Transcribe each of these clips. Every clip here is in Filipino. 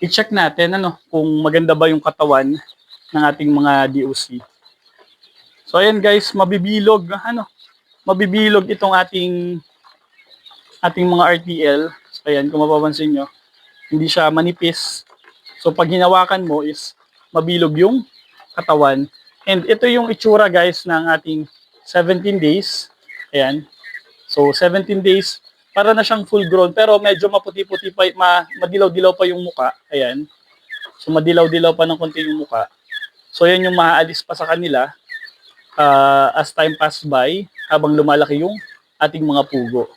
i-check natin kung maganda ba yung katawan ng ating mga DOC. So ayan guys, mabibilog itong ating mga RTL. So ayan, kung mapapansin nyo, hindi siya manipis. So pag hinawakan mo is mabilog yung katawan. And ito yung itsura guys ng ating 17 days. Ayan. So 17 days, para na siyang full grown pero medyo maputi-puti pa, madilaw-dilaw pa yung muka. Ayan. So madilaw-dilaw pa ng konti yung muka. So yan yung maaalis pa sa kanila as time pass by habang lumalaki yung ating mga pugo.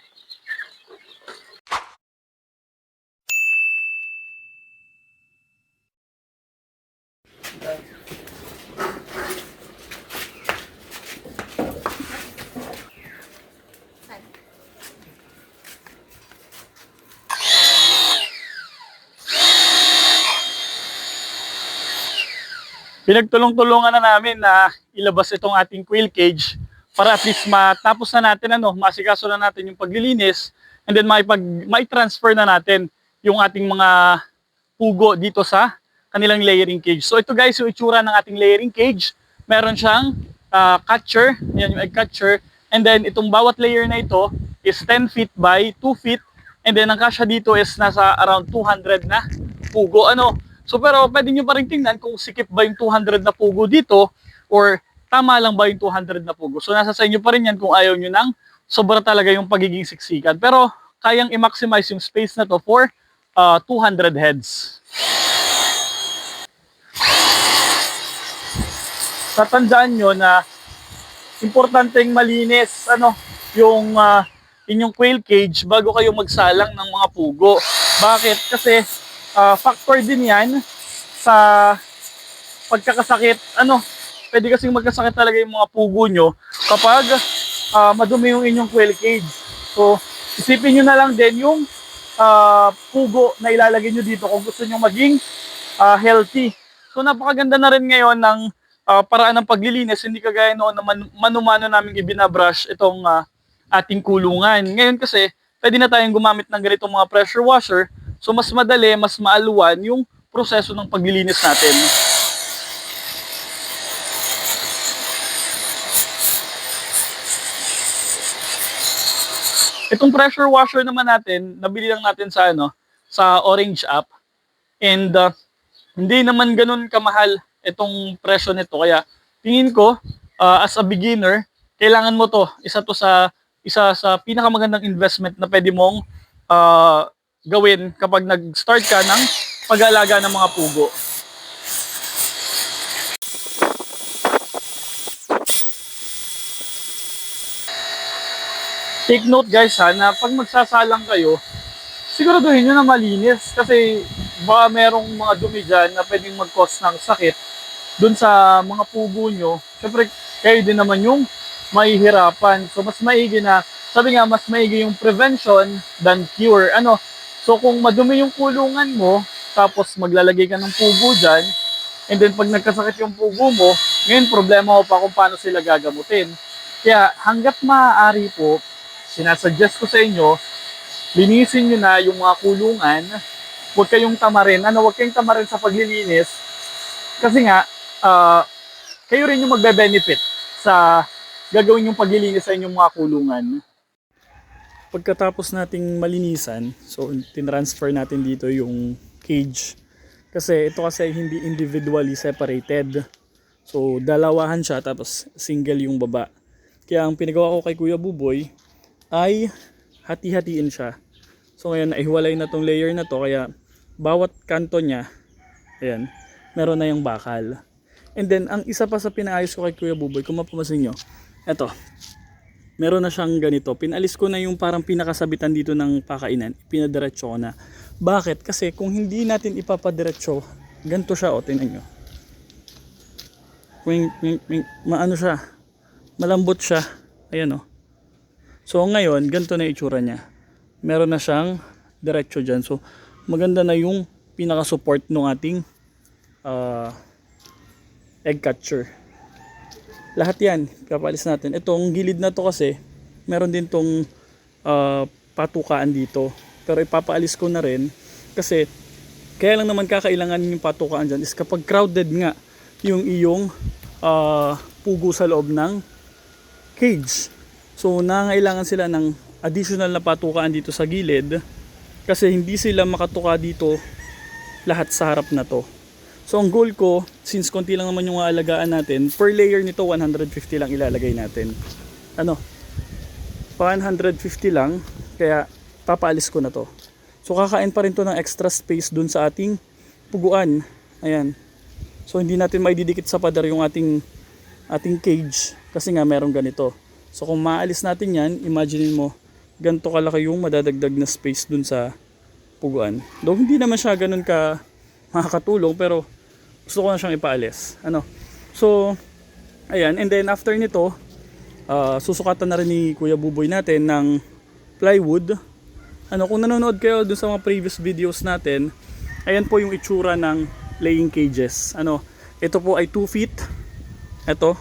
Pinagtulong-tulungan na namin na ilabas itong ating quail cage para at least matapos na natin, masikaso na natin yung paglilinis, and then mai-transfer na natin yung ating mga pugo dito sa kanilang layering cage. So ito guys, yung itsura ng ating layering cage. Meron siyang catcher, yan yung egg catcher, and then itong bawat layer na ito is 10 feet by 2 feet, and then ang kasya dito is nasa around 200 na pugo. So pero pwede nyo pa rin tingnan kung sikip ba yung 200 na pugo dito or tama lang ba yung 200 na pugo. So nasa sa inyo pa rin yan kung ayaw nyo nang sobra talaga yung pagiging siksikan. Pero kayang i-maximize yung space na to for 200 heads. Tatandaan nyo na importanteng malinis yung inyong quail cage bago kayo magsalang ng mga pugo. Bakit? Kasi factor din yan sa pagkakasakit. Pwede kasing magkasakit talaga yung mga pugo nyo kapag madumi yung inyong quail cage. So, isipin nyo na lang din yung pugo na ilalagay nyo dito kung gusto nyo maging healthy. So, napakaganda na rin ngayon ng paraan ng paglilinis. Hindi kagaya noon na mano-mano namin ibinabrush itong ating kulungan. Ngayon kasi, pwede na tayong gumamit ng ganitong mga pressure washer. So mas madali, mas maaluwan yung proseso ng paglilinis natin. Itong pressure washer naman natin, nabili lang natin sa Orange app. And hindi naman ganun kamahal itong presyo nito. Kaya tingin ko, as a beginner, kailangan mo to. Isa sa pinakamagandang investment na pwede mong gawin kapag nag-start ka ng pag-aalaga ng mga pugo. Take note guys na pag magsasalang kayo, siguraduhin nyo na malinis kasi baka merong mga dumi dyan na pwedeng mag-cause ng sakit dun sa mga pugo nyo. Siyempre kayo din naman yung mahihirapan. So mas maigi na, sabi nga mas maigi yung prevention than cure. So kung madumi yung kulungan mo, tapos maglalagay ka ng pugo dyan, and then pag nagkasakit yung pugo mo, ngayon problema mo pa kung paano sila gagamutin. Kaya hanggat maaari po, sinasuggest ko sa inyo, linisin nyo na yung mga kulungan, huwag kayong tamarin. Huwag kayong tamarin sa paglilinis, kasi nga, kayo rin yung magbe-benefit sa gagawin yung paglilinis sa inyong mga kulungan. Pagkatapos nating malinisan, so tinransfer natin dito yung cage. Kasi ito kasi hindi individually separated. So dalawahan siya tapos single yung baba. Kaya ang pinagawa ko kay Kuya Buboy ay hati-hatiin siya. So ngayon naihiwalay na tong layer na to kaya bawat kanto niya, ayan, meron na yung bakal. And then ang isa pa sa pinaayos ko kay Kuya Buboy, kung mapapansin nyo, eto, meron na siyang ganito. Pinalis ko na yung parang pinakasabitan dito ng pakainan. Pinadiretso ko na. Bakit? Kasi kung hindi natin ipapadiretso, ganito siya, tingnan nyo. Maano siya. Malambot siya. Ayan So ngayon, ganito na itsura niya. Meron na siyang diretso dyan. So maganda na yung pinaka-support ng ating egg catcher. Lahat yan, kapalis natin. Itong gilid na to kasi, meron din tong patukaan dito. Pero ipapaalis ko na rin kasi Kaya lang naman kakailangan yung patukaan dyan is kapag crowded nga yung iyong pugo sa loob ng cage. So nangailangan sila ng additional na patukaan dito sa gilid kasi hindi sila makatuka dito lahat sa harap na to. So ang goal ko, since konti lang naman yung aalagaan natin, per layer nito 150 lang ilalagay natin. 150 lang, kaya papaalis ko na to. So kakain pa rin to ng extra space dun sa ating puguan. Ayan. So hindi natin maididikit sa pader yung ating cage kasi nga merong ganito. So kung maalis natin yan, imagine mo ganito kalaki yung madadagdag na space dun sa puguan. Though hindi naman siya ganun ka makakatulong, pero gusto ko na siyang ipaalis. So ayan, and then after nito, susukatan na rin ni Kuya Buboy natin ng plywood. Kung nanonood kayo dun sa mga previous videos natin, ayan po yung itsura ng laying cages. Ito po ay 2 feet.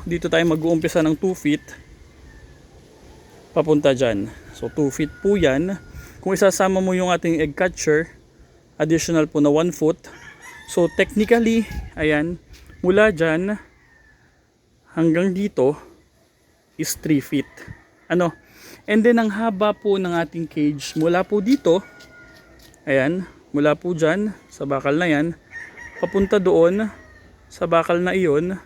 Dito tayo mag-uumpisa ng 2 feet papunta dyan. So 2 feet po yan. Kung isasama mo yung ating egg catcher, additional po na 1 foot. So technically, ayan, mula dyan hanggang dito is 3 feet. And then ang haba po ng ating cage mula po dito, ayan, mula po dyan sa bakal na yan, papunta doon sa bakal na iyon,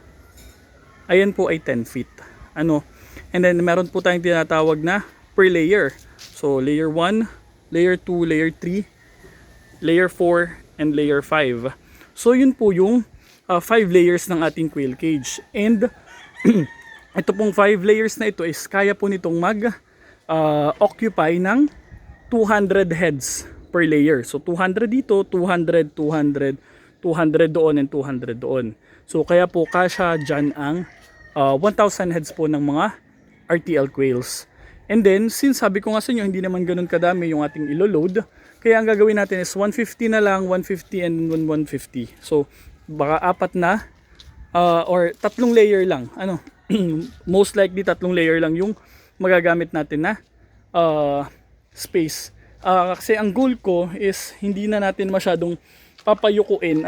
ayan po ay 10 feet. And then meron po tayong tinatawag na per layer. So layer 1, layer 2, layer 3, layer 4, and layer 5. So yun po yung 5 layers ng ating quail cage. And ito pong 5 layers na ito is kaya po nitong occupy ng 200 heads per layer. So 200 dito, 200, 200, 200 doon, and 200 doon. So kaya po kasya dyan ang 1,000 heads po ng mga RTL quails. And then, since sabi ko nga sa inyo, hindi naman ganun kadami yung ating ilo-load, kaya ang gagawin natin is 150 na lang, 150 and 150. So baka 4 na or 3 layer lang. Most likely 3 layer lang yung magagamit natin na space. Kasi ang goal ko is hindi na natin masyadong papayukuin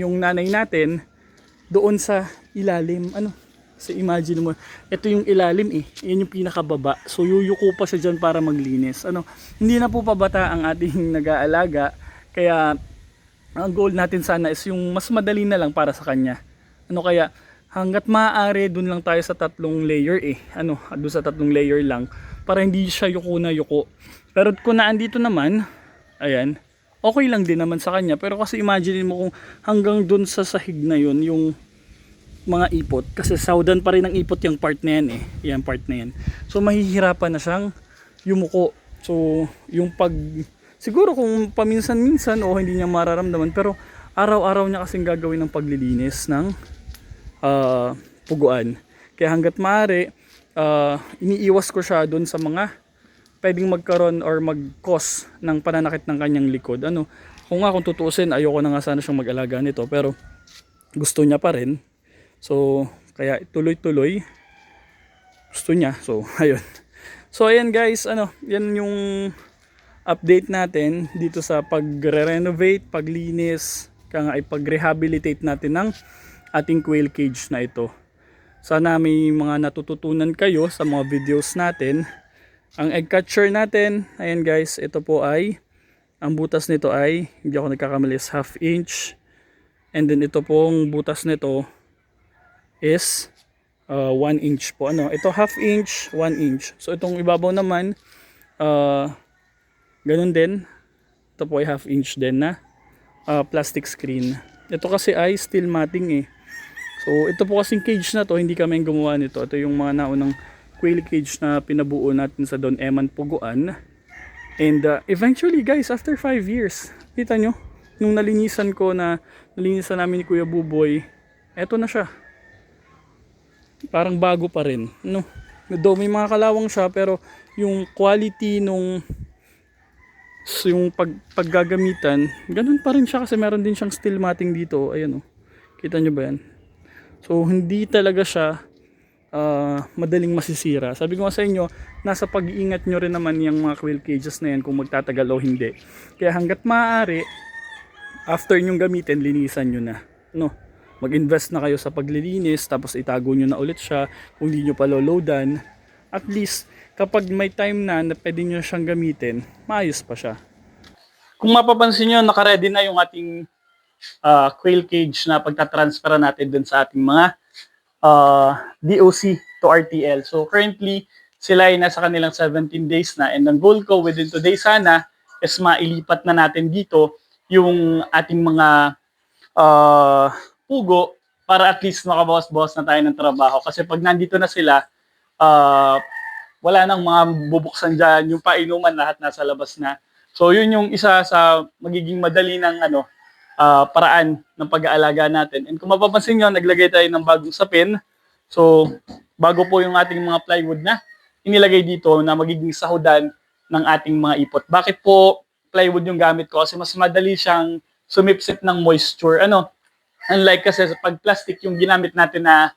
yung nanay natin doon sa ilalim. Kasi imagine mo, ito yung ilalim yan yung pinakababa. So yuyuko pa siya dyan para maglinis. Hindi na po pabata ang ating nag-aalaga. Kaya ang goal natin sana is yung mas madali na lang para sa kanya. Kaya hanggat maaari dun lang tayo sa 3 layer doon sa 3 layer lang para hindi siya yuko na yuko. Pero kung naandito naman, ayan, okay lang din naman sa kanya. Pero kasi imagine mo kung hanggang dun sa sahig na yun yung mga ipot, kasi saudan pa rin ang ipot yung part na yan yan part na yan. So mahihirapan na siyang yumuko. So yung siguro kung paminsan-minsan o hindi niya mararamdaman, pero araw-araw niya kasing gagawin ng paglilinis ng puguan. Kaya hanggat maaari, iniiwas ko siya doon sa mga pwedeng magkaroon or mag-cause ng pananakit ng kanyang likod. Kung tutuusin, ayoko na nga sana siyang mag-alaga nito, pero gusto niya pa rin. So kaya tuloy-tuloy gusto niya. So ayun. So ayan guys, yan yung update natin dito sa pagre-renovate, paglinis, kaya nga ay pag-rehabilitate natin ng ating quail cage na ito. Sana may mga natututunan kayo sa mga videos natin. Ang egg catcher natin, ayan guys, ito po ay, ang butas nito ay, hindi ako nagkakamali, is 1/2 inch. And then ito pong butas nito is 1 inch po. Ito 1/2 inch, 1 inch. So itong ibabaw naman, ganun din. Ito po ay 1/2 inch din na plastic screen. Ito kasi ay steel matting So ito po kasing cage na to, hindi kami gumawa nito. Ito yung mga naunang quail cage na pinabuo natin sa Don Eman Puguan. And eventually guys, after 5 years, kita nyo, nung nalinisan namin ni Kuya Buboy, eto na siya. Parang bago pa rin. Though may mga kalawang siya, pero yung quality yung paggagamitan, ganun pa rin siya kasi meron din siyang steel matting dito. Ayan kita nyo ba yan? So hindi talaga siya madaling masisira. Sabi ko nga sa inyo, nasa pag-iingat nyo rin naman yung mga quail cages na yan kung magtatagal o hindi. Kaya hanggat maaari, After nyong gamitin, linisan nyo na. No? Mag-invest na kayo sa paglilinis, tapos itago nyo na ulit siya. Kung hindi nyo pa loadan, at least kapag may time na pwede nyo siyang gamitin, maayos pa siya. Kung mapapansin nyo, nakaready na yung ating quail cage na pagtatransfera natin dun sa ating mga DOC to RTL. So currently, sila ay nasa kanilang 17 days na, and ang goal ko within today sana is mailipat na natin dito yung ating mga pugo para at least makabawas-bawas na tayo ng trabaho. Kasi pag nandito na sila, wala nang mga bubuksan dyan, yung painuman lahat nasa labas na. So yun yung isa sa magiging madali ng paraan ng pag-aalaga natin. And kung mapapansin nyo, naglagay tayo ng bagong sapin. So bago po yung ating mga plywood na inilagay dito na magiging sahudan ng ating mga ipot. Bakit po plywood yung gamit ko? Kasi mas madali siyang sumipsip ng moisture. Unlike kasi pag plastic yung ginamit natin na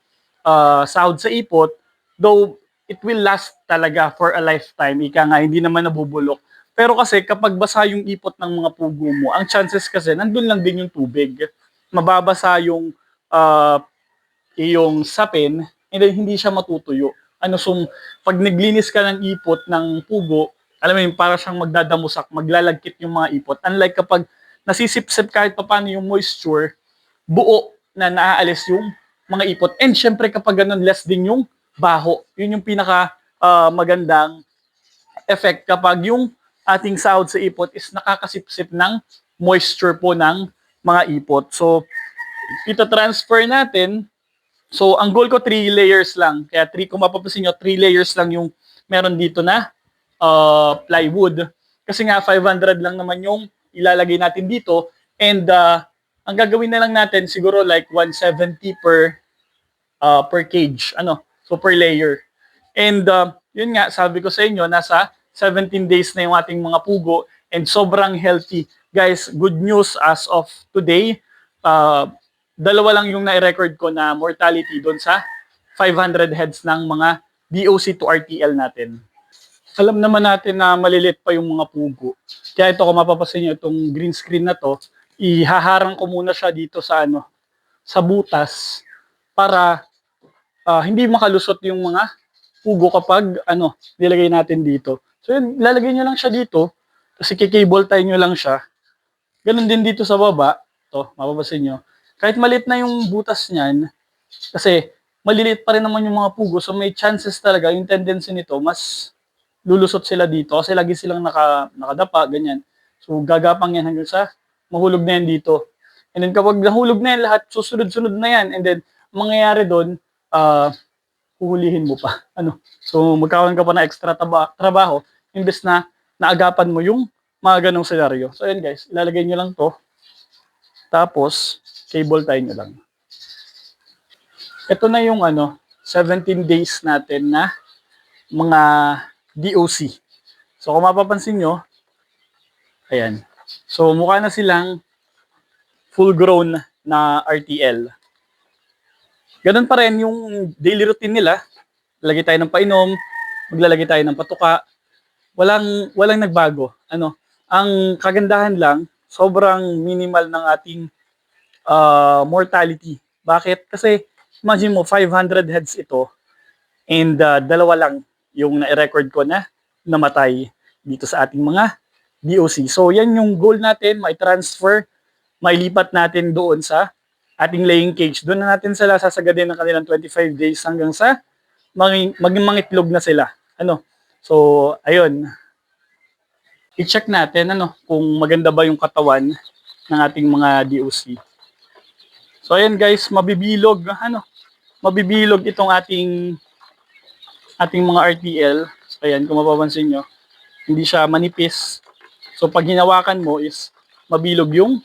sahod sa ipot, though it will last talaga for a lifetime. Ika nga, hindi naman nabubulok. Pero kasi kapag basa yung ipot ng mga pugo mo, ang chances kasi nandun lang din yung tubig. Mababasa yung sapin, and then hindi siya matutuyo. Pag naglinis ka ng ipot ng pugo, alam mo yun, para siyang magdadamusak, maglalagkit yung mga ipot. Unlike kapag nasisipsip kahit paano yung moisture, buo na naaalis yung mga ipot. And syempre kapag ganun, less din yung baho. Yun yung pinaka magandang effect kapag yung ating sahod sa ipot is nakakasipsip ng moisture po ng mga ipot. So, ito transfer natin. So, ang goal ko 3 layers lang. Kaya kung mapapansin nyo, 3 layers lang yung meron dito na plywood. Kasi nga 500 lang naman yung ilalagay natin dito. And ang gagawin na lang natin siguro like 170 per cage. So per layer. And yun nga, sabi ko sa inyo, nasa 17 days na yung ating mga pugo and sobrang healthy. Guys, good news as of today. Dalawa lang yung na-record ko na mortality doon sa 500 heads ng mga DOC to RTL natin. Alam naman natin na malilit pa yung mga pugo. Kaya ito, kung mapapasin nyo, itong green screen na to, ihaharang ko muna siya dito sa sa butas para hindi makalusot yung mga pugo kapag nilagay natin dito. So yun, lalagay nyo lang siya dito, kasi kikable tie nyo lang siya. Ganun din dito sa baba. Ito, mapapasin nyo. Kahit maliit na yung butas niyan, kasi maliliit pa rin naman yung mga pugo, so may chances talaga, yung tendency nito, mas lulusot sila dito kasi lagi silang nakadapa, ganyan. So gagapang yan hanggang sa mahulog na yan dito. And then kapag nahulog na yan lahat, susunod-sunod na yan. And then mangyayari doon, huhulihin mo pa. So magkakaroon ka pa na extra trabaho, imbes na naagapan mo yung mga ganong senaryo. So yun guys, ilalagay nyo lang to. Tapos, cable tie nyo lang. Ito na yung 17 days natin na mga DOC. So kung mapapansin nyo, ayan. So mukha na silang full grown na RTL. Ganun pa rin yung daily routine nila. Lalagay tayo ng painom, maglalagay tayo ng patuka. Walang nagbago. Ang kagandahan lang, sobrang minimal ng ating mortality. Bakit? Kasi imagine mo 500 heads ito and dalawa lang yung na-record ko na namatay dito sa ating mga DOC. So yan yung goal natin, mai-transfer, mailipat natin doon sa ating laying cage. Doon na natin sila sasagadin ng kanilang 25 days hanggang sa maging mangitlog na sila. So ayun. I-check natin kung maganda ba yung katawan ng ating mga DOC. So ayan guys, mabibilog itong ating mga RTL. So ayan, kung mapapansin nyo, hindi siya manipis. So pag hinawakan mo is mabilog yung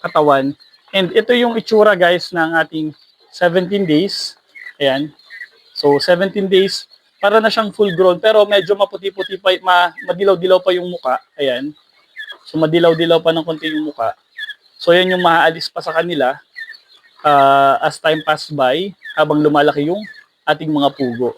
katawan. And ito yung itsura guys ng ating 17 days. Ayan. So 17 days, para na siyang full grown, pero medyo maputi-puti pa, madilaw-dilaw pa yung muka. Ayan. So madilaw-dilaw pa ng konti yung muka. So yan yung maaalis pa sa kanila as time pass by habang lumalaki yung ating mga pugo.